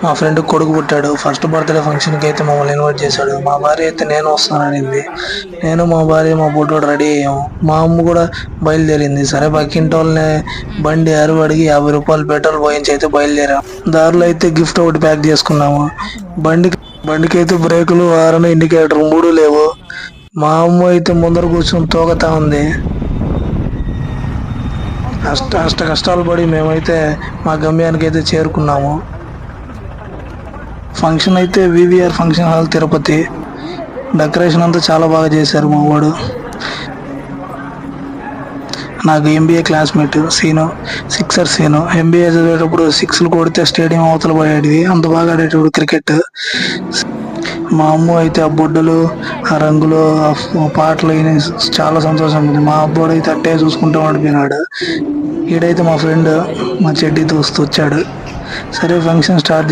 మా ఫ్రెండ్ కొడుకు పుట్టాడు. ఫస్ట్ బర్త్డే ఫంక్షన్కి అయితే మమ్మల్ని ఇన్వైట్ చేశాడు. మా భార్య అయితే నేను వస్తాననింది. నేను మా భార్య మా బుడ్డోడు రెడీ అయ్యాము. మా అమ్మ కూడా బయలుదేరింది. సరే పక్కింటి వాళ్ళని బండి అరువు అడిగి 50 రూపాయలు పెట్రోల్ పోయించి అయితే బయలుదేరాము. దారిలో అయితే గిఫ్ట్ ఒకటి ప్యాక్ చేసుకున్నాము. బండికి అయితే బ్రేకులు, హారన్, ఇండికేటర్ 3 లేవు. మా అమ్మ అయితే ముందర కూర్చొని తోగతా ఉంది. అష్ట కష్టాలు పడి మేమైతే మా గమ్యానికి అయితే చేరుకున్నాము. ఫంక్షన్ అయితే VVR function hall Tirupati. Decoration అంతా చాలా బాగా చేశారు మా వాడు. నాకు MBA classmate Seenu, sixer Seenu. MBA చదివేటప్పుడు 6లు కొడితే స్టేడియం అవతల పడేటివి, అంత బాగా ఆడేటప్పుడు క్రికెట్. మా అమ్మ అయితే ఆ బొడ్డలు, ఆ రంగులు, ఆ పాటలు చాలా సంతోషం ఉంది. మా అబ్బోడు అయితే అట్టే చూసుకుంటూ పడిపోయినాడు. ఈడైతే మా ఫ్రెండ్ మా చెడ్డీ దోస్తు వచ్చాడు. సరే ఫంక్షన్ స్టార్ట్